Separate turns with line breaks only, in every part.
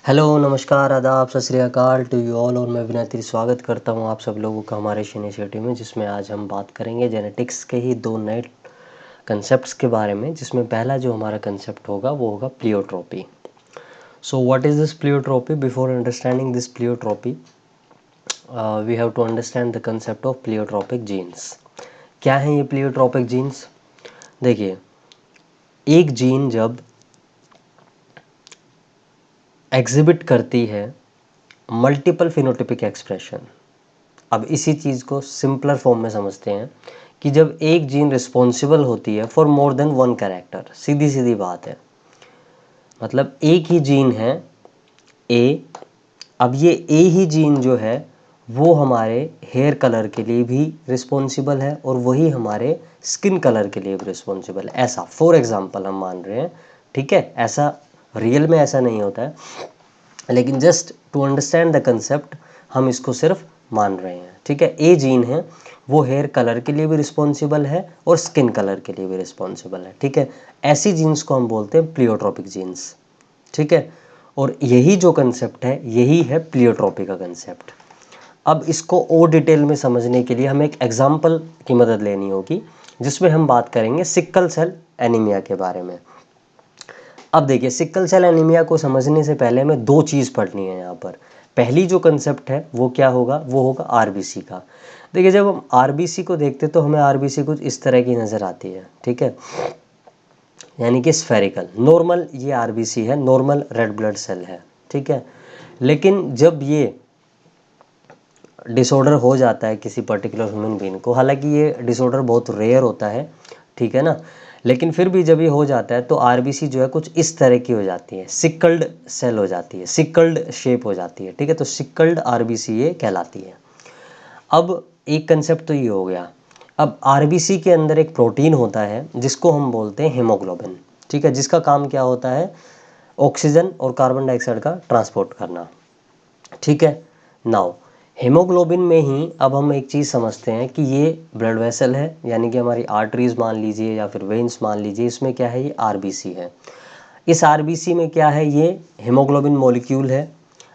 Hello, नमस्कार, आदाब, सत श्री अकाल टू यू ऑल। और मैं विनती स्वागत करता हूं आप सब लोगों का हमारे इस इनिशिएटिव में, जिसमें आज हम बात करेंगे जेनेटिक्स के ही दो नए कंसेप्ट्स के बारे में। जिसमें पहला जो हमारा कंसेप्ट होगा वो होगा pleiotropy. So what is this pleiotropy? Before understanding this pleiotropy we have to understand the concept of pleiotropic genes. क्या है ये प्लियोट्रोपिक जीन्स? देखिए, एक जीन जब एग्जिबिट करती है मल्टीपल फिनोटिपिक एक्सप्रेशन। अब इसी चीज़ को सिंपलर फॉर्म में समझते हैं कि जब एक जीन रिस्पॉन्सिबल होती है for more than one character, सीधी सीधी बात है, मतलब एक ही जीन है ए। अब ये ए ही जीन जो है वो हमारे हेयर कलर के लिए भी रिस्पॉन्सिबल है और वही हमारे स्किन कलर के लिए भी रिस्पॉन्सिबल है। ऐसा फॉर एग्जांपल हम मान रहे हैं, ठीक है। ऐसा रियल में ऐसा नहीं होता है, लेकिन just to understand the concept हम इसको सिर्फ मान रहे हैं, ठीक है। ए जीन है वो हेयर कलर के लिए भी रिस्पॉन्सिबल है और स्किन कलर के लिए भी रिस्पॉन्सिबल है, ठीक है। ऐसी जीन्स को हम बोलते हैं प्लियोट्रोपिक जीन्स, ठीक है। और यही जो कंसेप्ट है यही है प्लियोट्रोपी का कंसेप्ट। अब इसको और डिटेल में समझने के लिए हमें एक एग्जाम्पल की मदद लेनी होगी, जिसमें हम बात करेंगे सिक्कल सेल एनीमिया के बारे में। अब देखिए, सिक्कल सेल एनीमिया को समझने से पहले हमें दो चीज़ पढ़नी है यहाँ पर। पहली जो कंसेप्ट है वो क्या होगा? वो होगा आरबीसी का। देखिए, जब हम आरबीसी को देखते तो हमें आरबीसी कुछ इस तरह की नज़र आती है, ठीक है, यानी कि स्फेरिकल नॉर्मल। ये आरबीसी है, नॉर्मल रेड ब्लड सेल है, ठीक है। लेकिन जब ये डिसऑर्डर हो जाता है किसी पर्टिकुलर ह्यूमन बीइंग को, हालांकि ये डिसऑर्डर बहुत रेयर होता है, ठीक है ना, लेकिन फिर भी जब ये हो जाता है तो आरबीसी जो है कुछ इस तरह की हो जाती है, सिक्कल्ड सेल हो जाती है, सिक्कल्ड शेप हो जाती है, ठीक है। तो सिक्कल्ड आरबीसी ये कहलाती है। अब एक कंसेप्ट तो ये हो गया। अब आरबीसी के अंदर एक प्रोटीन होता है जिसको हम बोलते हैं हीमोग्लोबिन, ठीक है, जिसका काम क्या होता है? ऑक्सीजन और कार्बन डाइऑक्साइड का ट्रांसपोर्ट करना, ठीक है। नाउ हेमोग्लोबिन में ही अब हम एक चीज़ समझते हैं कि ये ब्लड वेसल है, यानी कि हमारी आर्टरीज मान लीजिए या फिर वेन्स मान लीजिए, इसमें क्या है? ये आरबीसी है। इस आरबीसी में क्या है? ये हेमोग्लोबिन मॉलिक्यूल है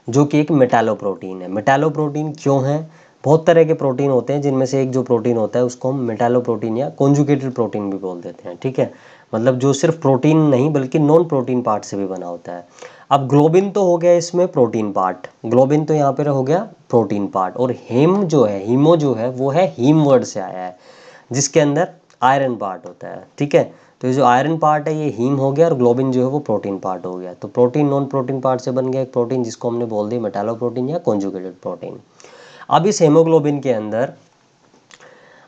जो कि एक मेटालोप्रोटीन है। मेटालोप्रोटीन क्यों है? बहुत तरह के प्रोटीन होते हैं, जिनमें से एक जो प्रोटीन होता है उसको हम मेटालोप्रोटीन या कॉन्जुगेटेड प्रोटीन भी बोल देते हैं, ठीक है। मतलब जो सिर्फ प्रोटीन नहीं बल्कि नॉन प्रोटीन पार्ट से भी बना होता है। अब ग्लोबिन तो हो गया इसमें प्रोटीन पार्ट, ग्लोबिन तो यहाँ पर हो गया प्रोटीन पार्ट। और हेम जो है, हीमो जो है वो है हीम वर्ड से आया है, जिसके अंदर आयरन पार्ट होता है, ठीक है। तो ये जो आयरन पार्ट है ये हीम हो गया और ग्लोबिन जो है वो प्रोटीन पार्ट हो गया। तो प्रोटीन नॉन प्रोटीन पार्ट से बन गया एक प्रोटीन जिसको हमने बोल दिया मेटालोप्रोटीन या कॉन्जुगेटेड प्रोटीन। अब इस हेमोग्लोबिन के अंदर,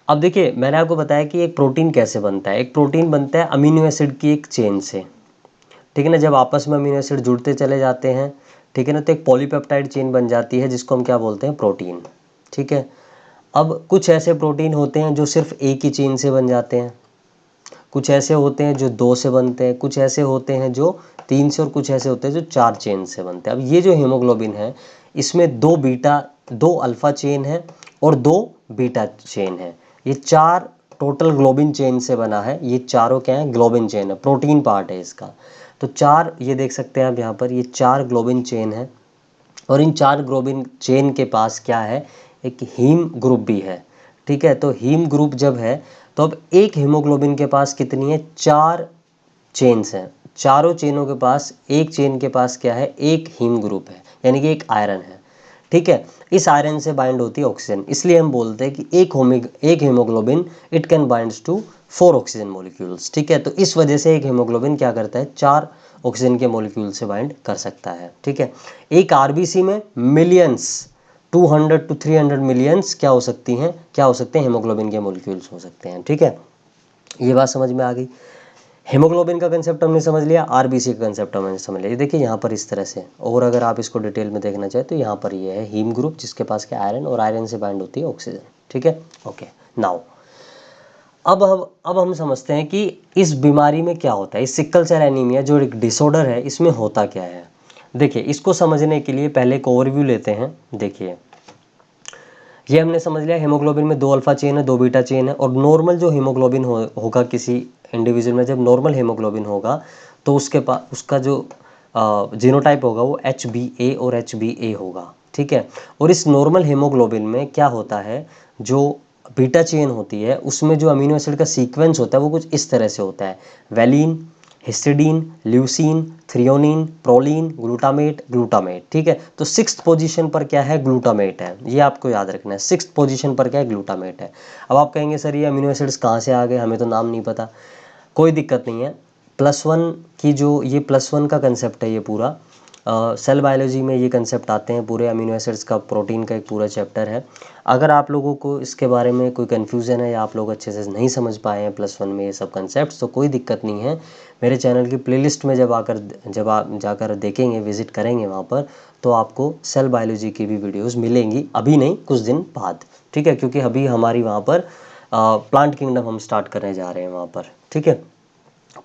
अब देखिए मैंने आपको बताया कि एक प्रोटीन कैसे बनता है। एक प्रोटीन बनता है अमीनो एसिड की एक चेन से, ठीक है ना। जब आपस में अमीनो एसिड जुड़ते चले जाते हैं, ठीक है ना, तो एक पॉलीपेप्टाइड चेन बन जाती है जिसको हम क्या बोलते हैं? प्रोटीन, ठीक है। अब कुछ ऐसे प्रोटीन होते हैं जो सिर्फ एक ही चेन से बन जाते हैं, कुछ ऐसे होते हैं जो दो से बनते हैं, कुछ ऐसे होते हैं जो तीन से, और कुछ ऐसे होते हैं जो चार चेन से बनते हैं। अब ये जो हीमोग्लोबिन है इसमें दो अल्फा चेन है और दो बीटा चेन है। ये चार टोटल ग्लोबिन चेन से बना है। ये चारों क्या है? ग्लोबिन चेन है, प्रोटीन पार्ट है इसका। तो चार, ये देख सकते हैं आप यहाँ पर, ये चार ग्लोबिन चेन है। और इन चार ग्लोबिन चेन के पास क्या है? एक हीम ग्रुप भी है, ठीक है। तो हीम ग्रुप जब है तो अब एक हीमोग्लोबिन के पास कितनी है? चार चेन्स हैं। चारों चेनों के पास, एक चेन के पास क्या है? एक हीम ग्रुप है, यानी कि एक आयरन है, ठीक है। इस आयरन से बाइंड होती है ऑक्सीजन, इसलिए हम बोलते हैं कि एक haemoglobin it can binds to 4 oxygen molecules, ठीक है। तो इस वजह से एक हीमोग्लोबिन क्या करता है? 4 ऑक्सीजन के मॉलिक्यूल से बाइंड कर सकता है, ठीक है। एक आरबीसी में मिलियंस, 200 to 300 मिलियंस क्या हो सकती हैं? क्या हो सकते हैं? हेमोग्लोबिन के मॉलिक्यूल्स हो सकते हैं, ठीक है। ये बात समझ में आ गई। हेमोग्लोबिन का कंसेप्ट हमने समझ लिया, आरबीसी का कंसेप्ट हमने समझ लिया। देखिए यहाँ पर इस तरह से, और अगर आप इसको डिटेल में देखना चाहें तो यहाँ पर ये है हीम ग्रुप जिसके पास क्या? आयरन, और आयरन से बाइंड होती है ऑक्सीजन, ठीक है। ओके, नाउ अब हम समझते हैं कि इस बीमारी में क्या होता है। इस सिक्कल सेल एनीमिया जो एक डिसऑर्डर है इसमें होता क्या है? देखिए, इसको समझने के लिए पहले एक ओवरव्यू लेते हैं। देखिए, ये हमने समझ लिया हेमोग्लोबिन में दो अल्फा चेन है, दो बीटा चेन है। और नॉर्मल जो हीमोग्लोबिन होगा किसी इंडिविजुअल में, जब नॉर्मल हीमोग्लोबिन होगा तो उसके पास उसका जो जीनोटाइप होगा वो HbA और HbA होगा, ठीक है। और इस नॉर्मल हीमोग्लोबिन में क्या होता है, जो बीटा चेन होती है उसमें जो अमीनो एसिड का सीक्वेंस होता है वो कुछ इस तरह से होता है, valine, histidine, leucine, threonine, proline, glutamate, glutamate, ठीक है। तो 6th पोजीशन पर क्या है, ग्लूटामेट है, ये आपको याद रखना है। 6th पोजीशन पर क्या है, ग्लूटामेट है। अब आप कहेंगे सर ये अमीनो एसिड्स कहाँ से आ गए, हमें तो नाम नहीं पता। कोई दिक्कत नहीं है, +1 की जो ये +1 का कंसेप्ट है, ये पूरा सेल बायोलॉजी में ये कंसेप्ट आते हैं पूरे अमीनो एसिड्स का, प्रोटीन का एक पूरा चैप्टर है। अगर आप लोगों को इसके बारे में कोई कन्फ्यूज़न है या आप लोग अच्छे से नहीं समझ पाए हैं +1 में ये सब कंसेप्ट्स, तो कोई दिक्कत नहीं है। मेरे चैनल की प्लेलिस्ट में जब आप जाकर देखेंगे, विज़िट करेंगे वहाँ पर, तो आपको सेल बायोलॉजी की भी वीडियोज़ मिलेंगी, अभी नहीं कुछ दिन बाद, ठीक है। क्योंकि अभी हमारी वहाँ पर प्लांट किंगडम हम स्टार्ट करने जा रहे हैं वहाँ पर, ठीक है,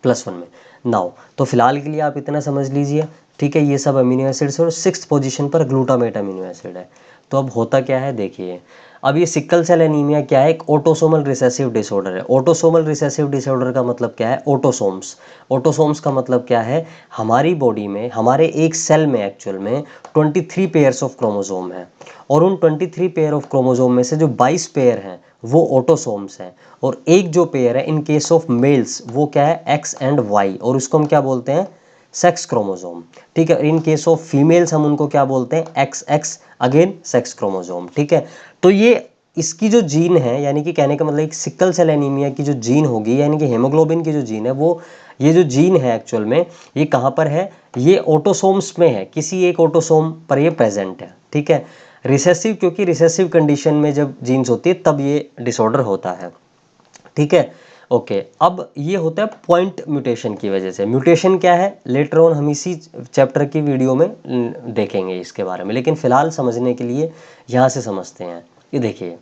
+1 में। नाउ तो फिलहाल के लिए आप इतना समझ लीजिए, ठीक है। ये सब अमीनो एसिड्स और 6th पोजीशन पर ग्लूटामेट अमीनो एसिड है। तो अब होता क्या है देखिए, अब ये सिकल सेल एनीमिया क्या है, एक ऑटोसोमल रिसेसिव डिसऑर्डर है। ऑटोसोमल रिसेसिव डिसऑर्डर का मतलब क्या है, ऑटोसोम्स। ऑटोसोम्स का मतलब क्या है, हमारी बॉडी में, हमारे एक सेल में एक्चुअल में 23 पेयर्स ऑफ क्रोमोसोम है, और उन 23 पेयर ऑफ क्रोमोसोम में से जो 22 पेयर हैं वो ऑटोसोम्स हैं, और एक जो पेयर है इन केस ऑफ मेल्स वो क्या है, X एंड Y, और उसको हम क्या बोलते हैं, सेक्स क्रोमोसोम, ठीक है। इन केस ऑफ फीमेल्स हम उनको क्या बोलते हैं, XX, अगेन सेक्स क्रोमोसोम, ठीक है। तो ये इसकी जो जीन है, यानी कि कहने का मतलब एक सिकल सेल एनीमिया की जो जीन होगी, यानी कि हेमोग्लोबिन की जो जीन है, वो ये जो जीन है एक्चुअल में ये कहाँ पर है, ये ऑटोसोम्स में है, किसी एक ऑटोसोम पर ये प्रेजेंट है, ठीक है। रिसेसिव, क्योंकि रिसेसिव कंडीशन में जब जीन्स होती है तब ये डिसऑर्डर होता है, ठीक है। ओके, अब ये होता है पॉइंट म्यूटेशन की वजह से। म्यूटेशन क्या है, लेटर ऑन हम इसी चैप्टर की वीडियो में देखेंगे इसके बारे में, लेकिन फिलहाल समझने के लिए यहाँ से समझते हैं। ये देखिए,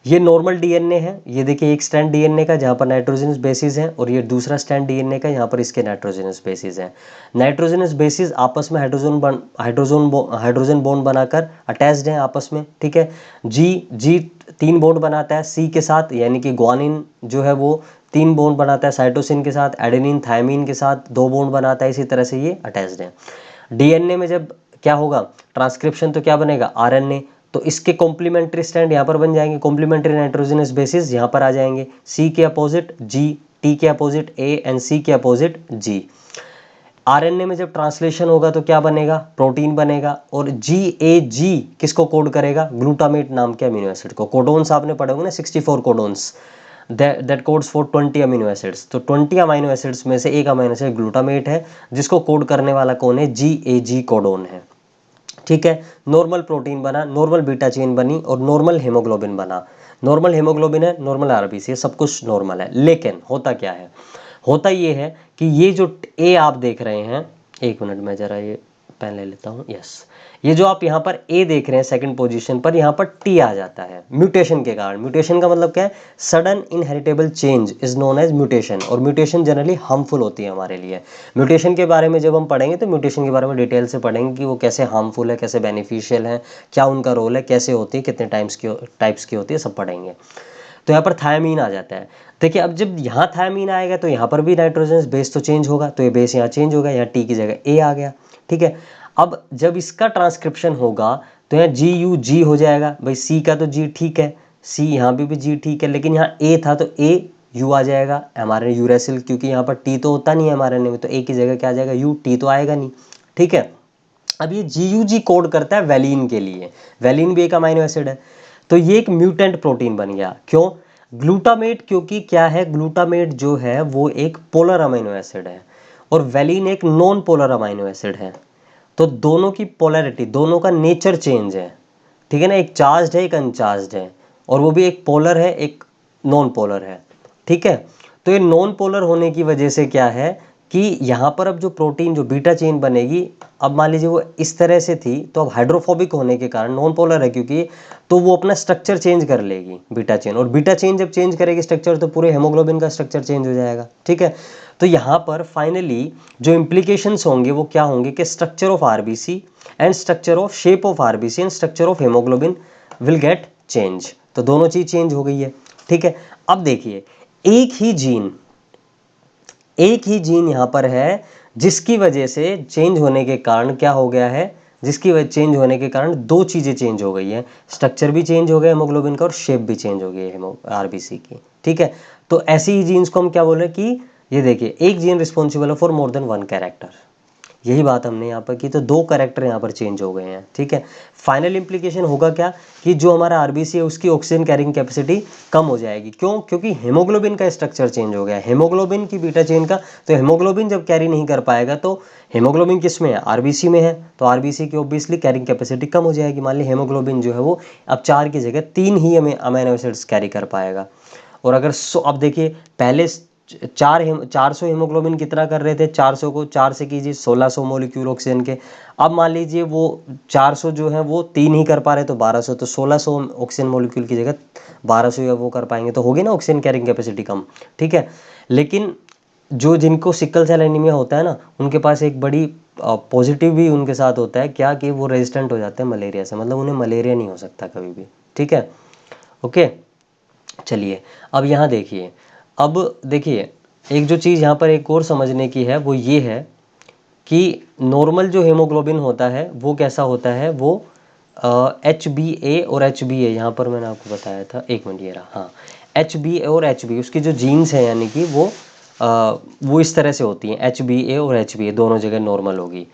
ये नॉर्मल डीएनए है, ये देखिए एक स्ट्रैंड डीएनए का जहाँ पर नाइट्रोजनस बेसिस है, और ये दूसरा स्ट्रैंड डीएनए का, यहाँ पर इसके नाइट्रोजनस बेसिस है। नाइट्रोजनस बेसिस आपस में हाइड्रोजन बॉन्ड बनाकर अटैच्ड हैं आपस में, ठीक है। जी 3 बॉन्ड बनाता है सी के साथ, यानी कि ग्वानिन जो है वो 3 बॉन्ड बनाता है साइटोसिन के साथ, एडेनिन थायमिन के साथ 2 बॉन्ड बनाता है, इसी तरह से ये अटैच्ड है। डीएनए में जब क्या होगा, ट्रांसक्रिप्शन, तो क्या बनेगा, आरएनए, तो इसके कॉम्प्लीमेंट्री स्ट्रैंड यहाँ पर बन जाएंगे, कॉम्प्लीमेंट्री नाइट्रोजनस बेसिस यहाँ पर आ जाएंगे, सी के अपोजिट जी, टी के अपोजिट ए एंड सी के अपोजिट जी। आरएनए में जब ट्रांसलेशन होगा तो क्या बनेगा, प्रोटीन बनेगा, और GAG किसको कोड करेगा, ग्लूटामेट नाम के अमीनो एसिड को। कोडोन्स आपने पढ़े होंगे ना, 64 codons, that codes for 20 amino acids. तो 20 अमीनो एसिड्स में से एक अमीनो एसिड ग्लूटामेट है, जिसको कोड करने वाला कौन है, GAG कोडोन है, ठीक है। नॉर्मल प्रोटीन बना, नॉर्मल बीटा चेन बनी, और नॉर्मल हेमोग्लोबिन बना। नॉर्मल हेमोग्लोबिन है, नॉर्मल आरबीसी है, सब कुछ नॉर्मल है। लेकिन होता क्या है, होता ये है कि ये जो ए आप देख रहे हैं, एक मिनट में जरा ये पेन ले लेता हूँ, यस, ये जो आप यहाँ पर ए देख रहे हैं 2nd पोजीशन पर, यहाँ पर टी आ जाता है म्यूटेशन के कारण। म्यूटेशन का मतलब क्या है, sudden inheritable change is known as mutation, और म्यूटेशन जनरली हार्मफुल होती है हमारे लिए। म्यूटेशन के बारे में जब हम पढ़ेंगे तो म्यूटेशन के बारे में डिटेल से पढ़ेंगे कि वो कैसे हार्मफुल है, कैसे बेनिफिशियल है, क्या उनका रोल है, कैसे होती है, कितने टाइप्स की होती है, सब पढ़ेंगे। तो यहाँ पर थायमीन आ जाता है। देखिए, अब जब यहाँ थायमीन आएगा तो यहाँ पर भी नाइट्रोजन बेस तो चेंज होगा, तो ये बेस यहाँ चेंज होगा, यहाँ टी की जगह ए आ गया, ठीक है। अब जब इसका ट्रांसक्रिप्शन होगा तो यहाँ GUG हो जाएगा, भाई सी का तो जी ठीक है, सी यहाँ भी जी ठीक है, लेकिन यहाँ ए था तो ए यू आ जाएगा, हमारे यूरेसिल, क्योंकि यहाँ पर टी तो होता नहीं है हमारे में, तो ए की जगह क्या आ जाएगा, यू, टी तो आएगा नहीं, ठीक है। अब ये GUG कोड करता है वैलीन के लिए, वैलीन भी एक अमाइनो एसिड है, तो ये एक म्यूटेंट प्रोटीन बन गया। क्यों, ग्लूटामेट, क्योंकि क्या है, ग्लूटामेट जो है वो एक पोलर अमाइनो एसिड है, और वैलीन एक नॉन पोलर अमाइनो एसिड है। तो दोनों की पोलैरिटी, दोनों का नेचर चेंज है, ठीक है ना, एक चार्ज्ड है, एक अनचार्ज्ड है, और वो भी एक पोलर है, एक नॉन पोलर है, ठीक है। तो ये नॉन पोलर होने की वजह से क्या है कि यहाँ पर अब जो प्रोटीन, जो बीटा चेन बनेगी, अब मान लीजिए वो इस तरह से थी, तो अब हाइड्रोफोबिक होने के कारण, नॉन पोलर है क्योंकि, तो वो अपना स्ट्रक्चर चेंज कर लेगी बीटा चेन, और बीटा चेन जब चेंज करेगी स्ट्रक्चर, तो पूरे हेमोग्लोबिन का स्ट्रक्चर चेंज हो जाएगा, ठीक है। तो यहाँ पर फाइनली जो इम्प्लीकेशंस होंगे वो क्या होंगे कि structure of RBC and structure of shape of RBC and structure of haemoglobin will get change. तो दोनों चीज चेंज हो गई है, ठीक है। अब देखिए, एक ही जीन यहाँ पर है जिसकी वजह से चेंज होने के कारण क्या हो गया है, जिसकी वजह चेंज होने के कारण दो चीज़ें चेंज हो गई हैं, स्ट्रक्चर भी चेंज हो गया हेमोग्लोबिन का और शेप भी चेंज हो गई है आरबीसी की, ठीक है। तो ऐसी ही जीन्स को हम क्या बोल रहे हैं कि ये देखिए, एक जीन रिस्पॉन्सिबल है for more than one character, यही बात हमने यहाँ पर की, तो दो कैरेक्टर यहाँ पर चेंज हो गए हैं, ठीक है। फाइनल इंप्लीकेशन होगा क्या कि जो हमारा आरबीसी है उसकी ऑक्सीजन कैरिंग कैपेसिटी कम हो जाएगी, क्यों, क्योंकि हेमोग्लोबिन का स्ट्रक्चर चेंज हो गया है, हेमोग्लोबिन की बीटा चेन का। तो हेमोग्लोबिन जब कैरी नहीं कर पाएगा तो हेमोग्लोबिन किस में है, आरबीसी में है, तो आरबीसी की ऑब्वियसली कैरिंग कैपेसिटी कम हो जाएगी। मान ली हेमोग्लोबिन जो है वो अब 4 की जगह 3 ही हमें अमीनो एसिड्स कैरी कर पाएगा। और अगर अब देखिए, पहले 400 हीमोग्लोबिन कितना कर रहे थे, 400 को 4 से कीजिए 1600 मोलिक्यूल ऑक्सीजन के। अब मान लीजिए वो 400 जो है वो 3 ही कर पा रहे, तो 1200, तो 1600 ऑक्सीजन मोलिक्यूल की जगह 1200 या वो कर पाएंगे, तो होगी ना ऑक्सीजन कैरिंग कैपेसिटी कम, ठीक है। लेकिन जो जिनको सिकल सेल एनीमिया होता है ना, उनके पास एक बड़ी पॉजिटिव भी उनके साथ होता है क्या, कि वो रेजिस्टेंट हो जाते हैं मलेरिया से, मतलब उन्हें मलेरिया नहीं हो सकता कभी भी, ठीक है। ओके, चलिए अब यहाँ देखिए, अब देखिए एक जो चीज़ यहाँ पर एक और समझने की है वो ये है कि नॉर्मल जो हेमोग्लोबिन होता है वो कैसा होता है, वो HbA और HbA, यहाँ पर मैंने आपको बताया था, एक मिनट ये रहा, हाँ, HbA और HbA उसकी जो जीन्स है यानी कि वो इस तरह से होती हैं, HbA और HbA दोनों जगह नॉर्मल होगी।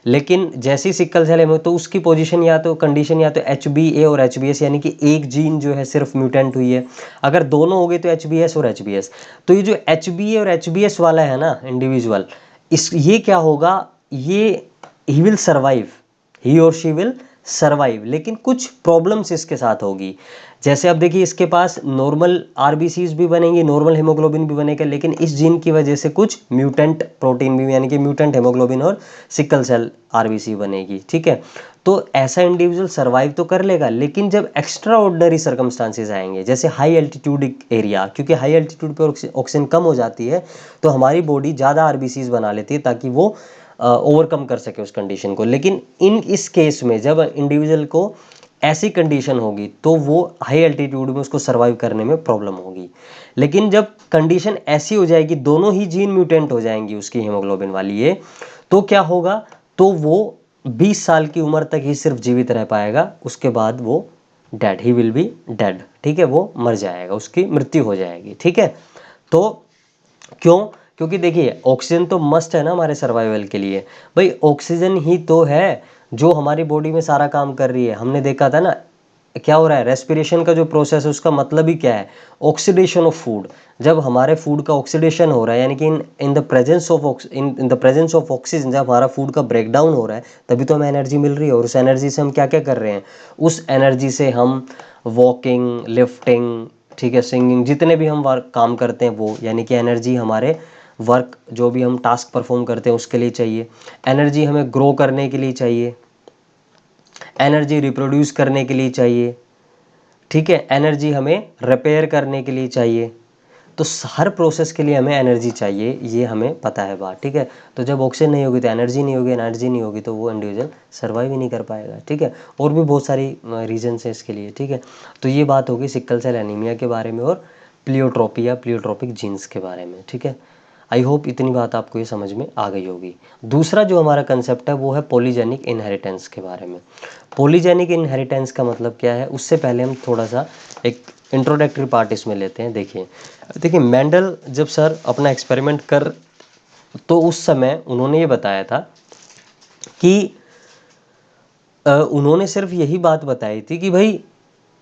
लेकिन जैसी सिकल सेल है तो उसकी पोजीशन या तो कंडीशन या तो HbA और HbS, यानी कि एक जीन जो है सिर्फ म्यूटेंट हुई है, अगर दोनों हो गए तो HbS और HbS। तो ये जो HbA और HbS वाला है ना इंडिविजुअल, ये क्या होगा, ये ही विल सर्वाइव, ही और शी विल सर्वाइव, लेकिन कुछ प्रॉब्लम्स इसके साथ होगी। जैसे अब देखिए, इसके पास नॉर्मल आरबीसीज भी बनेंगी, नॉर्मल हेमोग्लोबिन भी बनेगा, लेकिन इस जीन की वजह से कुछ म्यूटेंट प्रोटीन भी, यानी कि म्यूटेंट हेमोग्लोबिन और सिकल सेल आरबीसी बनेगी, ठीक है। तो ऐसा इंडिविजुअल सर्वाइव तो कर लेगा, लेकिन जब एक्स्ट्रा ऑर्डिनरी सर्कमस्टांसेस आएंगे, जैसे हाई एल्टीट्यूड एरिया, क्योंकि हाई एल्टीट्यूड पर ऑक्सीजन कम हो जाती है, तो हमारी बॉडी ज़्यादा आरबीसीज बना लेती है ताकि वो ओवरकम कर सके उस कंडीशन को। लेकिन इस केस में जब इंडिविजुअल को ऐसी कंडीशन होगी तो वो हाई एल्टीट्यूड में उसको सर्वाइव करने में प्रॉब्लम होगी। लेकिन जब कंडीशन ऐसी हो जाएगी, दोनों ही जीन म्यूटेंट हो जाएंगी उसकी हेमोग्लोबिन वाली ये, तो क्या होगा, तो वो 20 साल की उम्र तक ही सिर्फ जीवित रह पाएगा, उसके बाद वो dead, he will be dead, ठीक है, वो मर जाएगा, उसकी मृत्यु हो जाएगी, ठीक है। तो क्यों, क्योंकि देखिए ऑक्सीजन तो मस्ट है ना हमारे सर्वाइवल के लिए, भाई ऑक्सीजन ही तो है जो हमारी बॉडी में सारा काम कर रही है। हमने देखा था ना क्या हो रहा है, रेस्पिरेशन का जो प्रोसेस है उसका मतलब ही क्या है, ऑक्सीडेशन ऑफ फूड। जब हमारे फूड का ऑक्सीडेशन हो रहा है, यानी कि in the presence of in the presence of oxygen, जब हमारा फूड का ब्रेक डाउन हो रहा है तभी तो हमें एनर्जी मिल रही है। और उस एनर्जी से हम क्या क्या कर रहे हैं, उस एनर्जी से हम वॉकिंग, लिफ्टिंग, ठीक है, सिंगिंग, जितने भी हम वर्क काम करते हैं वो, यानी कि एनर्जी हमारे वर्क जो भी हम टास्क परफॉर्म करते हैं उसके लिए चाहिए, एनर्जी हमें ग्रो करने के लिए चाहिए, एनर्जी रिप्रोड्यूस करने के लिए चाहिए, ठीक है, एनर्जी हमें रिपेयर करने के लिए चाहिए। तो हर प्रोसेस के लिए हमें एनर्जी चाहिए, ये हमें पता है बात, ठीक है। तो जब ऑक्सीजन नहीं होगी तो एनर्जी नहीं होगी, एनर्जी नहीं होगी तो वो इंडिविजुअल सर्वाइव ही नहीं कर पाएगा, ठीक है। और भी बहुत सारी रीजन्स हैं इसके लिए, ठीक है। तो ये बात होगी सिकल सेल एनीमिया के बारे में और प्लियोट्रोपी या प्लियोट्रोपिक जीन्स के बारे में, ठीक है। आई होप इतनी बात आपको ये समझ में आ गई होगी। दूसरा जो हमारा कंसेप्ट है वो है पॉलीजेनिक इनहेरिटेंस के बारे में। पॉलीजेनिक इनहेरिटेंस का मतलब क्या है, उससे पहले हम थोड़ा सा एक इंट्रोडक्टरी पार्ट इसमें लेते हैं। देखिए मेंडल जब सर अपना एक्सपेरिमेंट कर, तो उस समय उन्होंने ये बताया था कि उन्होंने सिर्फ यही बात बताई थी कि भाई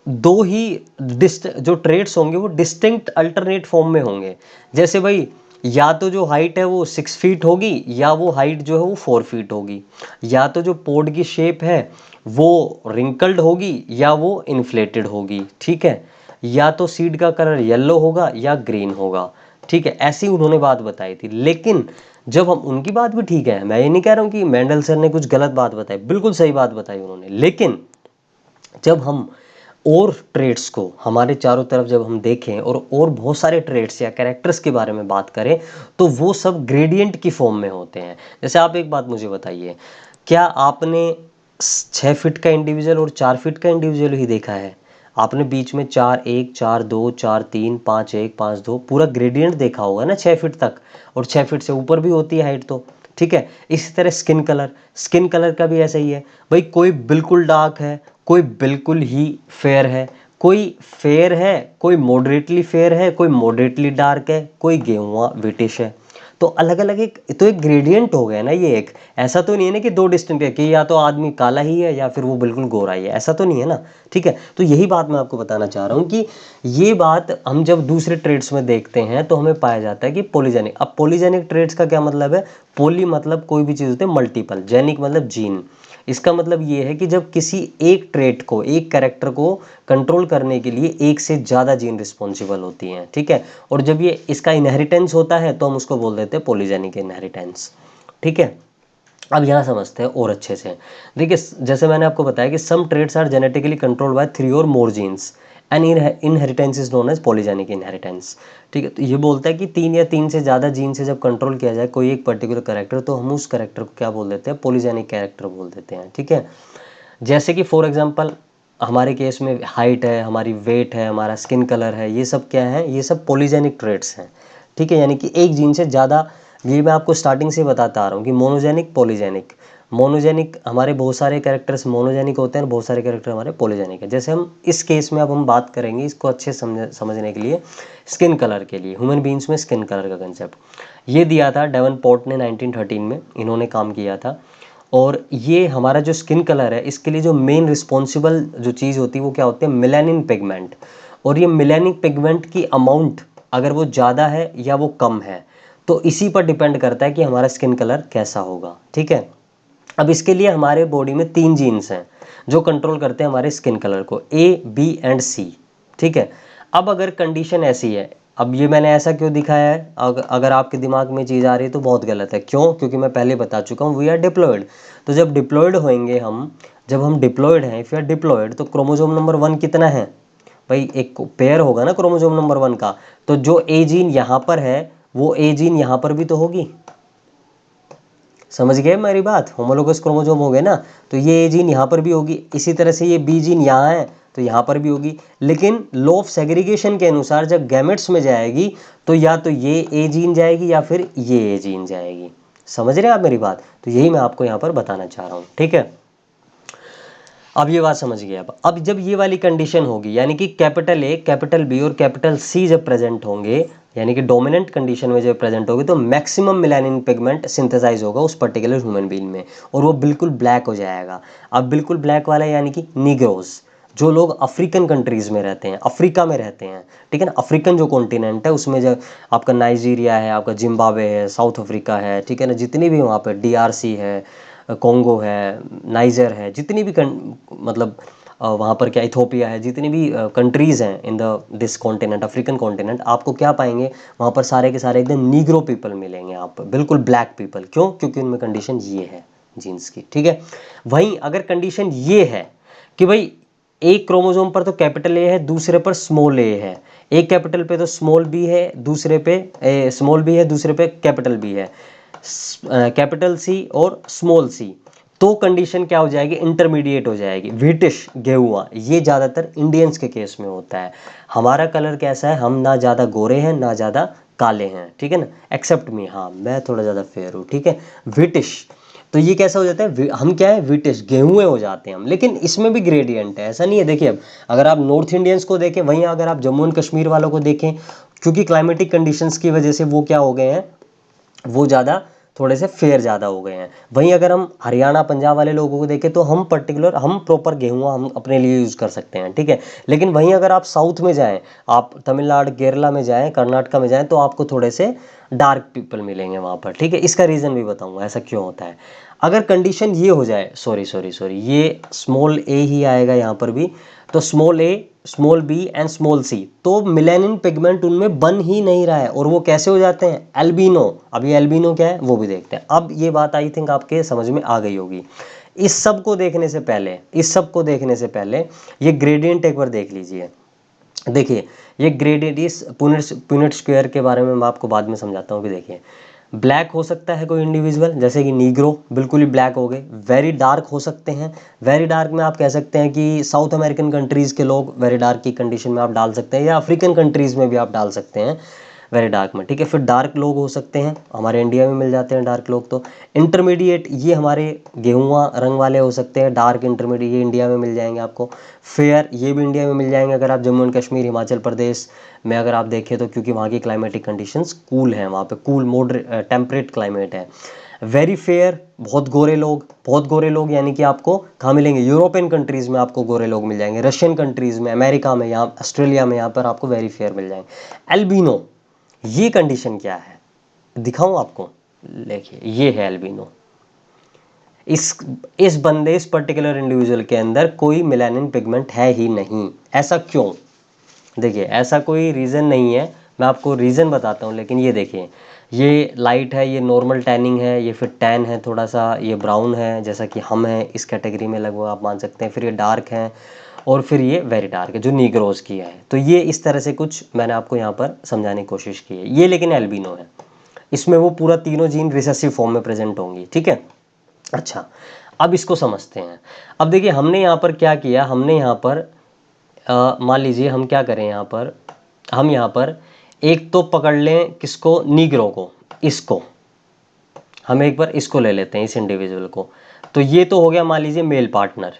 दो ही जो ट्रेड्स होंगे वो डिस्टिंक्ट अल्टरनेट फॉर्म में होंगे। जैसे भाई या तो जो हाइट है वो 6 फीट होगी, या वो हाइट जो है वो 4 फीट होगी, या तो जो पोड की शेप है वो रिंकल्ड होगी या वो इन्फ्लेटेड होगी, ठीक है, या तो सीड का कलर येलो होगा या ग्रीन होगा, ठीक है। ऐसी उन्होंने बात बताई थी। लेकिन जब हम उनकी बात भी ठीक है, मैं ये नहीं कह रहा हूँ कि मेंडल सर ने कुछ गलत बात बताई, बिल्कुल सही बात बताई उन्होंने। लेकिन जब हम और ट्रेड्स को हमारे चारों तरफ जब हम देखें और बहुत सारे ट्रेड्स या कैरेक्टर्स के बारे में बात करें, तो वो सब ग्रेडियंट की फॉर्म में होते हैं। जैसे आप एक बात मुझे बताइए, क्या आपने 6 फीट का इंडिविजुअल और 4 फीट का इंडिविजुअल ही देखा है? आपने बीच में 4-1, 4-2, 4-3, 5-1, 5-2 पूरा ग्रेडियंट देखा होगा ना 6 फीट तक, और 6 फीट से ऊपर भी होती है हाइट तो, ठीक है। इसी तरह स्किन कलर का भी ऐसा ही है भाई, कोई बिल्कुल डार्क है, कोई बिल्कुल ही फेयर है, कोई फेयर है, कोई मॉडरेटली फेयर है, कोई मॉडरेटली डार्क है, कोई गेहुआ विटिश है। तो अलग अलग एक ग्रेडियंट हो गया ना ये। एक ऐसा तो नहीं है ना कि दो डिस्टिंक्ट है कि या तो आदमी काला ही है या फिर वो बिल्कुल गोरा ही है, ऐसा तो नहीं है ना। ठीक है, तो यही बात मैं आपको बताना चाह रहा हूँ कि ये बात हम जब दूसरे ट्रेड्स में देखते हैं तो हमें पाया जाता है कि पॉलीजेनिक। अब पॉलीजेनिक ट्रेड्स का क्या मतलब है? पॉली मतलब कोई भी चीज़ होती है, मल्टीपल, जेनिक मतलब जीन। इसका मतलब ये है कि जब किसी एक ट्रेट को, एक कैरेक्टर को कंट्रोल करने के लिए एक से ज़्यादा जीन रिस्पॉन्सिबल होती हैं, ठीक है। और जब ये इसका इनहेरिटेंस होता है तो हम उसको बोल देते हैं पॉलीजेनिक इनहेरिटेंस, ठीक है। अब यहाँ समझते हैं और अच्छे से। देखिए, जैसे मैंने आपको बताया कि some traits are genetically controlled by 3 और more genes and inheritance is known as polygenic inheritance, ठीक है। तो ये बोलता है कि 3 या 3 से ज़्यादा जीन से जब कंट्रोल किया जाए कोई एक पर्टिकुलर कैरेक्टर, तो हम उस कैरेक्टर को क्या बोल देते हैं? पॉलीजेनिक कैरेक्टर बोल देते हैं, ठीक है। जैसे कि फॉर एग्जांपल हमारे केस में हाइट है, हमारी वेट है, हमारा स्किन कलर है, ये सब क्या है? ये सब पॉलीजेनिक ट्रेट्स हैं, ठीक है। यानी कि एक जीन से ज़्यादा, ये मैं आपको स्टार्टिंग से बताता आ रहा हूँ कि मोनोजेनिक, पॉलीजेनिक। मोनोजेनिक हमारे बहुत सारे कैरेक्टर्स मोनोजेनिक होते हैं और बहुत सारे कैरेक्टर हमारे पॉलीजेनिक है। जैसे हम इस केस में अब हम बात करेंगे इसको अच्छे समझने के लिए, स्किन कलर के लिए, ह्यूमन बींग्स में स्किन कलर का कंसेप्ट ये दिया था डेवनपोर्ट ने 1913 में, इन्होंने काम किया था। और ये हमारा जो स्किन कलर है इसके लिए जो मेन रिस्पॉन्सिबल जो चीज़ होती है वो क्या होती है? Melanin pigment. और ये मेलानिन पिगमेंट की अमाउंट अगर वो ज़्यादा है या वो कम है तो इसी पर डिपेंड करता है कि हमारा स्किन कलर कैसा होगा, ठीक है। अब इसके लिए हमारे बॉडी में 3 जीन्स हैं जो कंट्रोल करते हैं हमारे स्किन कलर को, ए, बी एंड सी, ठीक है। अब अगर कंडीशन ऐसी है, अब ये मैंने ऐसा क्यों दिखाया है? अगर आपके दिमाग में चीज़ आ रही है तो बहुत गलत है। क्यों? क्योंकि मैं पहले बता चुका हूँ, वी आर डिप्लॉयड। तो जब डिप्लॉयड होंगे हम, जब हम डिप्लॉयड हैं, इफ़ यू आर डिप्लॉयड, तो क्रोमोसोम नंबर 1 कितना है भाई? एक पेयर होगा ना क्रोमोसोम नंबर 1 का। तो जो ए जीन यहाँ पर है वो ए जीन यहाँ पर भी तो होगी। समझ गए मेरी बात? होमोलोगस क्रोमोसोम हो गए ना, तो ये ए जीन यहाँ पर भी होगी। इसी तरह से ये बी जीन यहाँ है तो यहाँ पर भी होगी। लेकिन लॉ ऑफ सेग्रीगेशन के अनुसार जब गैमेट्स में जाएगी तो या तो ये ए जीन जाएगी या फिर ये ए जीन जाएगी। समझ रहे हैं आप मेरी बात? तो यही मैं आपको यहाँ पर बताना चाह रहा हूँ, ठीक है। अब ये बात समझ गए। अब जब ये वाली कंडीशन होगी, यानी कि कैपिटल ए, कैपिटल बी और कैपिटल सी जब प्रेजेंट होंगे, यानी कि डोमिनेंट कंडीशन में जब प्रेजेंट होगी, तो मैक्सिमम मेलानिन पिगमेंट सिंथेसाइज होगा उस पर्टिकुलर ह्यूमन बीइंग में और वो बिल्कुल ब्लैक हो जाएगा। अब बिल्कुल ब्लैक वाला यानी कि नीग्रोज, जो लोग अफ्रीकन कंट्रीज़ में रहते हैं, अफ्रीका में रहते हैं, ठीक है ना। अफ्रीकन जो कॉन्टिनेंट है उसमें जो आपका नाइजीरिया है, आपका जिम्बाब्वे है, साउथ अफ्रीका है, ठीक है ना, जितनी भी वहाँ पर डीआरसी है, कॉन्गो है, नाइजर है, जितनी भी मतलब वहाँ पर क्या इथोपिया है, जितनी भी कंट्रीज़ हैं in the this continent, African continent, आपको क्या पाएंगे वहाँ पर? सारे के सारे एकदम नीग्रो पीपल मिलेंगे आप, बिल्कुल ब्लैक पीपल। क्यों? क्योंकि उनमें कंडीशन ये है जीन्स की, ठीक है। वहीं अगर कंडीशन ये है कि भाई एक क्रोमोसोम पर तो कैपिटल ए है, दूसरे पर स्मॉल ए है, एक कैपिटल पे तो स्मॉल बी है, दूसरे पे स्मॉल बी है, दूसरे पे कैपिटल बी है, कैपिटल सी और स्मॉल सी, तो कंडीशन क्या हो जाएगी? इंटरमीडिएट हो जाएगी, व्हीटिश, गेहुआ। ये ज़्यादातर इंडियंस के केस में होता है। हमारा कलर कैसा है? हम ना ज़्यादा गोरे हैं ना ज़्यादा काले हैं, ठीक है ना, एक्सेप्ट मी, हाँ मैं थोड़ा ज़्यादा फेयर हूँ, ठीक है, व्हीटिश। तो ये कैसा हो जाता है? हम क्या है? व्हीटिश, गेहुए हो जाते हैं हम। लेकिन इसमें भी ग्रेडियंट है, ऐसा नहीं है। देखिए, अब अगर आप नॉर्थ इंडियंस को देखें, वहीं अगर आप जम्मू एंड कश्मीर वालों को देखें, क्योंकि क्लाइमेटिक कंडीशंस की वजह से वो क्या हो गए हैं? वो ज़्यादा थोड़े से फेयर ज़्यादा हो गए हैं। वहीं अगर हम हरियाणा पंजाब वाले लोगों को देखें तो हम पर्टिकुलर, हम प्रॉपर गेहुआ हम अपने लिए यूज़ कर सकते हैं, ठीक है। लेकिन वहीं अगर आप साउथ में जाएं, आप तमिलनाडु केरला में जाएं, कर्नाटका में जाएं, तो आपको थोड़े से डार्क पीपल मिलेंगे वहाँ पर, ठीक है। इसका रीज़न भी बताऊँगा ऐसा क्यों होता है। अगर कंडीशन ये हो जाए, सॉरी ये स्मॉल ए ही आएगा यहाँ पर भी, तो small A, small B and small C, तो मेलानिन पिगमेंट उनमें बन ही नहीं रहा है और वो कैसे हो जाते हैं? एल्बिनो। अब ये एल्बिनो क्या है वो भी देखते हैं। अब ये बात आई थिंक आपके समझ में आ गई होगी। इस सब को देखने से पहले, ये ग्रेडियंट एक बार देख लीजिए। देखिए, ये ग्रेडियंट, इस पुनेट स्क्वायर के बारे में मैं आपको बाद में समझाता हूँ कि देखिए, ब्लैक हो सकता है कोई इंडिविजुअल, जैसे कि नीग्रो बिल्कुल ही ब्लैक हो गए। वेरी डार्क हो सकते हैं, वेरी डार्क में आप कह सकते हैं कि साउथ अमेरिकन कंट्रीज़ के लोग वेरी डार्क की कंडीशन में आप डाल सकते हैं, या अफ्रीकन कंट्रीज़ में भी आप डाल सकते हैं। वेरी डार्क में, ठीक है। फिर डार्क लोग हो सकते हैं, हमारे इंडिया में मिल जाते हैं डार्क लोग। तो इंटरमीडिएट ये हमारे गेहुआ रंग वाले हो सकते हैं, डार्क इंटरमीडिएट ये इंडिया में मिल जाएंगे आपको। फेयर ये भी इंडिया में मिल जाएंगे अगर आप जम्मू एंड कश्मीर हिमाचल प्रदेश में अगर आप देखें तो, क्योंकि वहाँ की क्लाइमेटिक कंडीशंस कूल हैं, वहाँ पे कूल मॉडरेट टेम्परेट क्लाइमेट है। वेरी फेयर बहुत गोरे लोग, बहुत गोरे लोग यानी कि आपको कहाँ मिलेंगे, यूरोपियन कंट्रीज़ में आपको गोरे लोग मिल जाएंगे, रशियन कंट्रीज़ में, अमेरिका में, यहाँ ऑस्ट्रेलिया में, यहाँ पर आपको वेरी फेयर मिल जाएंगे। एल्बिनो ये कंडीशन क्या है दिखाऊं आपको, देखिए ये है एल्बिनो। इस बंदे, इस पर्टिकुलर इंडिविजुअल के अंदर कोई मेलानिन पिगमेंट है ही नहीं। ऐसा क्यों? देखिए ऐसा कोई रीज़न नहीं है, मैं आपको रीज़न बताता हूँ। लेकिन ये देखिए, ये लाइट है, ये नॉर्मल टैनिंग है, ये फिर टैन है थोड़ा सा, ये ब्राउन है जैसा कि हम हैं इस कैटेगरी में लगभग आप मान सकते हैं। फिर ये डार्क है और फिर ये वेरी डार्क है जो नीग्रोज की है। तो ये इस तरह से कुछ मैंने आपको यहाँ पर समझाने की कोशिश की है। ये लेकिन एल्बिनो है, इसमें वो पूरा तीनों जीन रिसेसिव फॉर्म में प्रेजेंट होंगी, ठीक है। अच्छा, अब इसको समझते हैं। अब देखिए हमने यहाँ पर क्या किया, हमने यहाँ पर मान लीजिए हम क्या करें, यहाँ पर हम यहाँ पर एक तो पकड़ लें किसको, नीग्रो को, इसको हम एक बार इसको ले लेते हैं, इस इंडिविजुअल को। तो ये तो हो गया मान लीजिए मेल पार्टनर,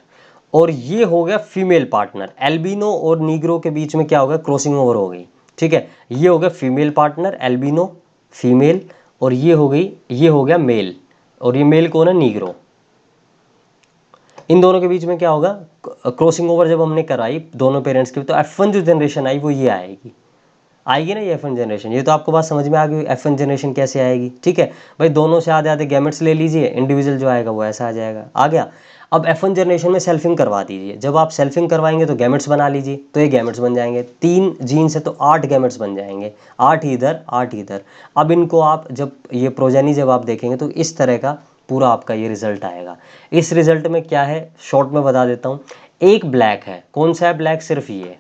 और ये हो गया फीमेल पार्टनर। एल्बिनो और नीग्रो के बीच में क्या होगा, क्रॉसिंग ओवर हो गई, ठीक है। ये हो गया फीमेल पार्टनर एल्बिनो फीमेल, और ये हो गई, ये हो गया मेल, और ये मेल कौन है, नीग्रो। इन दोनों के बीच में क्या होगा, क्रॉसिंग ओवर जब हमने कराई दोनों पेरेंट्स की, तो F1 जो जनरेशन आई वो ये आएगी, आएगी ना ये F1 जनरेशन। ये तो आपको बात समझ में आ गई F1 जनरेशन कैसे आएगी, ठीक है भाई। दोनों से आधे आधे गैमेट्स ले लीजिए, इंडिविजुअल जो आएगा वो ऐसा आ जाएगा, आ गया। अब F1 जनरेशन में सेल्फिंग करवा दीजिए, जब आप सेल्फिंग करवाएंगे तो गैमेट्स बना लीजिए, तो ये गैमेट्स बन जाएंगे, 3 जीन से तो 8 गैमेट्स बन जाएंगे, 8 इधर 8 इधर। अब इनको आप जब ये प्रोजेनी जब आप देखेंगे तो इस तरह का पूरा आपका ये रिजल्ट आएगा। इस रिजल्ट में क्या है शॉर्ट में बता देता हूँ। एक ब्लैक है, कौन सा है ब्लैक, सिर्फ ये,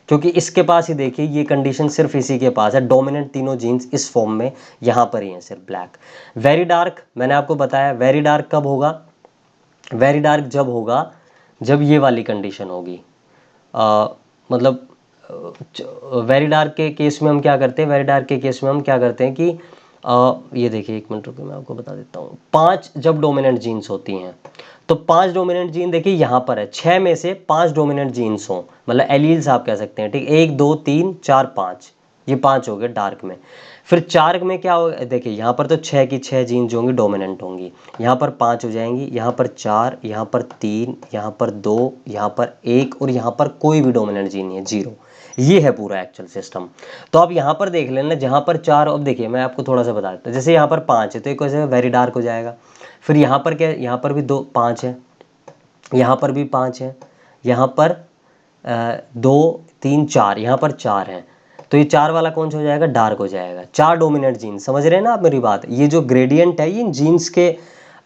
क्योंकि इसके पास ही देखिए ये कंडीशन सिर्फ इसी के पास है, डोमिनेंट तीनों जीन्स इस फॉर्म में यहाँ पर ही हैं, सिर्फ ब्लैक। वेरी डार्क मैंने आपको बताया, वेरी डार्क कब होगा, वेरी डार्क जब होगा जब ये वाली कंडीशन होगी, मतलब वेरी डार्क के केस में हम क्या करते हैं, वेरी डार्क के केस में हम क्या करते हैं कि ये देखिए एक मिनट रुकिए मैं आपको बता देता हूँ। 5 जब डोमिनेंट जीन्स होती हैं तो 5 डोमिनेंट जीन देखिए यहाँ पर है, 6 में से 5 डोमिनेंट जीन्स हों, मतलब एलील्स आप कह सकते हैं, ठीक। 1 2 3 4 5, ये 5 हो गए डार्क में। फिर 4 में क्या होगा, देखिए यहाँ पर तो 6 की 6 जीन जो होंगी डोमिनेंट होंगी, यहाँ पर 5 हो जाएंगी, यहाँ पर 4, यहाँ पर 3, यहाँ पर 2, यहाँ पर 1, और यहाँ पर कोई भी डोमिनेंट जीन नहीं है, 0। ये है पूरा एक्चुअल सिस्टम। तो आप यहाँ पर देख लेना, जहाँ पर 4, अब देखिए मैं आपको थोड़ा सा बता देता हूँ। जैसे यहाँ पर 5 है तो एक वैसे वेरी डार्क हो जाएगा। फिर यहाँ पर क्या, यहाँ पर भी 2 5 है, यहाँ पर भी 5 है, यहाँ पर 2 3 4, यहाँ पर 4 है, तो ये 4 वाला कौन सा हो जाएगा, डार्क हो जाएगा। 4 डोमिनेंट जीन्स, समझ रहे हैं ना आप मेरी बात। ये जो ग्रेडियंट है ये इन जीन्स के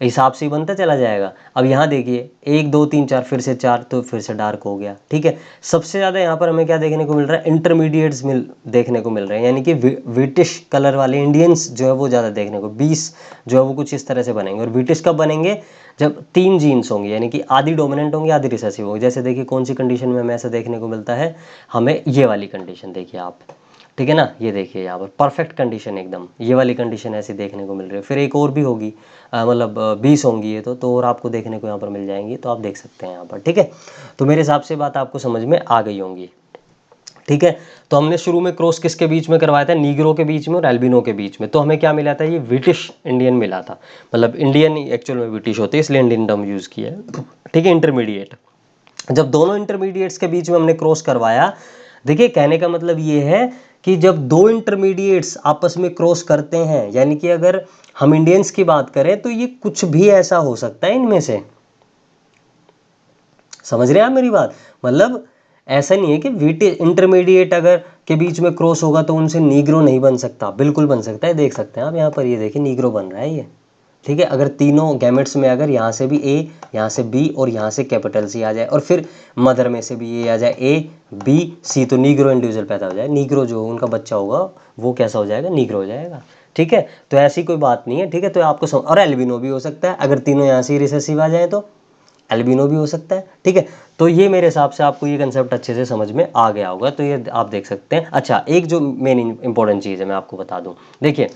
हिसाब से ही बनता चला जाएगा। अब यहाँ देखिए 1 2 3 4, फिर से 4, तो फिर से डार्क हो गया, ठीक है। सबसे ज़्यादा यहाँ पर हमें क्या देखने को मिल रहा है, इंटरमीडिएट्स देखने को मिल रहे हैं, यानी कि विटिश कलर वाले इंडियंस जो है वो ज़्यादा देखने को, 20 जो है वो कुछ इस तरह से बनेंगे। और विटिश कब बनेंगे, जब 3 जीन्स होंगे, यानी कि आधी डोमिनेंट होंगी आधी रिसेसिव होंगी। जैसे देखिए कौन सी कंडीशन में हमें ऐसा देखने को मिलता है, हमें ये वाली कंडीशन देखिए आप, ठीक है ना। ये देखिए यहाँ पर परफेक्ट कंडीशन एकदम, ये वाली कंडीशन ऐसी देखने को मिल रही है। फिर एक और भी होगी, मतलब 20 होंगी ये तो और आपको देखने को यहाँ पर मिल जाएंगी, तो आप देख सकते हैं यहाँ पर, ठीक है। तो मेरे हिसाब से बात आपको समझ में आ गई होंगी, ठीक है। तो हमने शुरू में क्रॉस किसके बीच में करवाया था, नीग्रो के बीच में और एल्बिनो के बीच में। तो हमें क्या मिला था, ये ब्रिटिश इंडियन मिला था, मतलब इंडियन एक्चुअल में ब्रिटिश होते हैं इसलिए इंडियन टर्म यूज़ किया है, ठीक है। इंटरमीडिएट, जब दोनों इंटरमीडिएट्स के बीच में हमने क्रॉस करवाया, देखिए कहने का मतलब ये है कि जब दो इंटरमीडिएट्स आपस में क्रॉस करते हैं, यानी कि अगर हम इंडियंस की बात करें तो ये कुछ भी ऐसा हो सकता है इनमें से, समझ रहे हैं आप मेरी बात। मतलब ऐसा नहीं है कि ब्रिटिश इंटरमीडिएट अगर के बीच में क्रॉस होगा तो उनसे नीग्रो नहीं बन सकता, बिल्कुल बन सकता है। देख सकते हैं आप यहाँ पर, ये देखिए नीग्रो बन रहा है ये, ठीक है। अगर तीनों गैमेट्स में अगर यहाँ से भी ए, यहाँ से बी और यहाँ से कैपिटल सी आ जाए, और फिर मदर में से भी ये आ जाए ए बी सी, तो नीग्रो इंडिविजुअल पैदा हो जाए। नीग्रो जो उनका बच्चा होगा वो कैसा हो जाएगा, नीग्रो हो जाएगा, ठीक है। तो ऐसी कोई बात नहीं है, ठीक है। तो आपको और एल्बिनो भी हो सकता है अगर तीनों यहाँ से रिसेसिव आ जाए तो, एल्बिनो भी हो सकता है, ठीक है। तो ये मेरे हिसाब से आपको ये कंसेप्ट अच्छे से समझ में आ गया होगा, तो ये आप देख सकते हैं। अच्छा, एक जो मेन इंपॉर्टेंट चीज़ है मैं आपको बता दूं, देखिए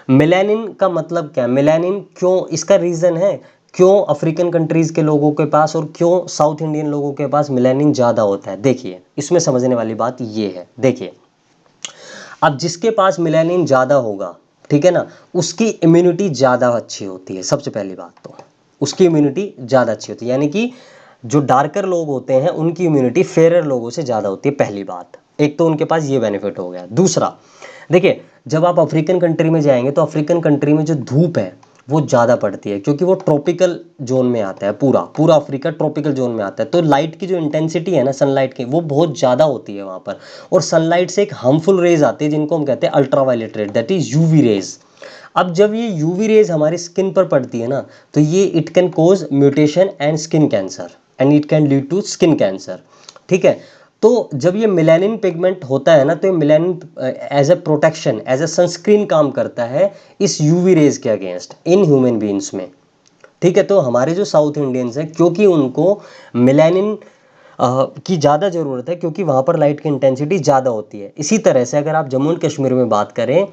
मेलानिन का मतलब क्या है, मेलानिन क्यों, इसका रीज़न है क्यों अफ्रीकन कंट्रीज़ के लोगों के पास और क्यों साउथ इंडियन लोगों के पास मेलानिन ज़्यादा होता है। देखिए इसमें समझने वाली बात ये है, देखिए अब जिसके पास मेलानिन ज़्यादा होगा, ठीक है ना, उसकी इम्यूनिटी ज़्यादा अच्छी होती है। सबसे पहली बात तो उसकी इम्यूनिटी ज़्यादा अच्छी होती है, यानी कि जो डार्कर लोग होते हैं उनकी इम्यूनिटी फेयर लोगों से ज़्यादा होती है। पहली बात, एक तो उनके पास ये बेनिफिट हो गया। दूसरा, देखिए जब आप अफ्रीकन कंट्री में जाएंगे तो अफ्रीकन कंट्री में जो धूप है वो ज़्यादा पड़ती है, क्योंकि वो ट्रॉपिकल जोन में आता है, पूरा पूरा अफ्रीका ट्रॉपिकल जोन में आता है। तो लाइट की जो इंटेंसिटी है ना सनलाइट की, वो बहुत ज़्यादा होती है वहाँ पर। और सनलाइट से एक हार्मफुल रेज आती है जिनको हम कहते हैं ultraviolet rays, that is UV rays. अब जब ये यूवी रेज हमारी स्किन पर पड़ती है ना, तो ये it can cause mutation and skin cancer, and it can lead to skin cancer, ठीक है। तो जब ये मिलेनिन पिगमेंट होता है ना, तो ये melanin as a protection, as a sunscreen काम करता है इस यूवी रेज के अगेंस्ट इन ह्यूमन बीइंग्स में, ठीक है। तो हमारे जो साउथ इंडियंस हैं, क्योंकि उनको मिलेनिन की ज़्यादा ज़रूरत है, क्योंकि वहाँ पर लाइट की इंटेंसिटी ज़्यादा होती है। इसी तरह से अगर आप जम्मू एंड कश्मीर में बात करें,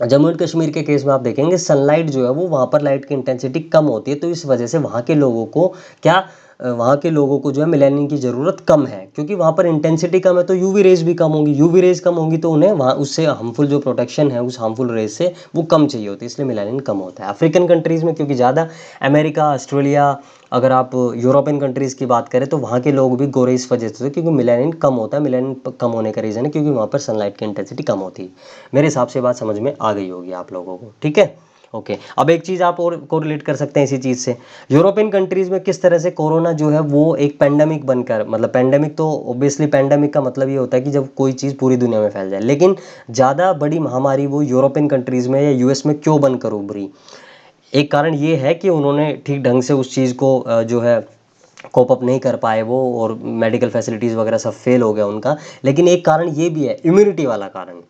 जम्मू एंड कश्मीर के केस में आप देखेंगे सनलाइट जो है वो वहाँ पर लाइट की इंटेंसिटी कम होती है, तो इस वजह से वहाँ के लोगों को क्या, वहाँ के लोगों को जो है मेलानिन की ज़रूरत कम है, क्योंकि वहाँ पर इंटेंसिटी कम है तो यूवी रेज भी कम होंगी, यूवी रेज कम होंगी तो उन्हें वहाँ उससे हार्मफुल जो प्रोटेक्शन है उस हार्मफुल रेज से वो कम चाहिए होती है, इसलिए मेलानिन कम होता है। अफ्रीकन कंट्रीज़ में क्योंकि ज़्यादा, अमेरिका, ऑस्ट्रेलिया, अगर आप यूरोपियन कंट्रीज़ की बात करें तो वहाँ के लोग भी गोरे इस वजह से, क्योंकि मेलानिन कम होता है। मेलानिन कम होने का रीज़न है क्योंकि वहाँ पर सनलाइट की इंटेंसिटी कम होती है। मेरे हिसाब से बात समझ में आ गई होगी आप लोगों को, ठीक है। ओके, अब एक चीज़ आप और कोरिलेट कर सकते हैं इसी चीज़ से, यूरोपियन कंट्रीज़ में किस तरह से कोरोना जो है वो एक पेंडेमिक बनकर, मतलब पेंडेमिक तो ऑब्वियसली पेंडेमिक का मतलब ये होता है कि जब कोई चीज़ पूरी दुनिया में फैल जाए, लेकिन ज़्यादा बड़ी महामारी वो यूरोपियन कंट्रीज़ में या यूएस में क्यों बनकर उभरी। एक कारण ये है कि उन्होंने ठीक ढंग से उस चीज़ को जो है कोप अप नहीं कर पाए वो, और मेडिकल फैसिलिटीज़ वगैरह सब फेल हो गया उनका। लेकिन एक कारण ये भी है, इम्यूनिटी वाला कारण,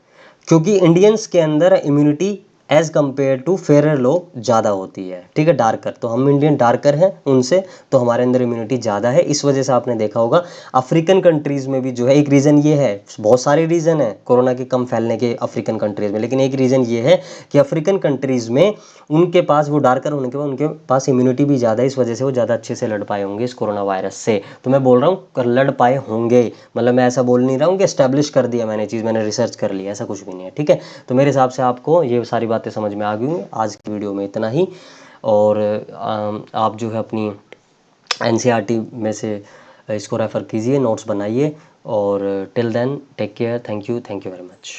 क्योंकि इंडियंस के अंदर immunity as compared to fairer लोग ज़्यादा होती है, ठीक है, डार्कर। तो हम इंडियन डार्कर हैं उनसे, तो हमारे अंदर इम्यूनिटी ज़्यादा है। इस वजह से आपने देखा होगा अफ्रीकन कंट्रीज़ में भी जो है, एक रीज़न ये है, बहुत सारे रीज़न है कोरोना के कम फैलने के अफ्रीकन कंट्रीज़ में, लेकिन एक रीज़न ये है कि अफ्रीकन कंट्रीज़ में उनके पास, वो डार्कर होने के बाद उनके पास इम्यूनिटी भी ज़्यादा है, इस वजह से वो ज़्यादा अच्छे से लड़ पाए होंगे इस कोरोना वायरस से। तो मैं बोल रहा हूँ लड़ पाए होंगे, मतलब मैं ऐसा बोल नहीं रहा हूँ कि एस्टैब्लिश कर दिया मैंने चीज़, मैंने रिसर्च कर लिया, ऐसा कुछ भी नहीं है, ठीक है। तो मेरे हिसाब से आपको ये सारी बातें समझ में आ गई होंगी। आज की वीडियो में इतना ही, और आप जो है अपनी एनसीईआरटी में से इसको रेफ़र कीजिए, नोट्स बनाइए, और till then take care, thank you very much.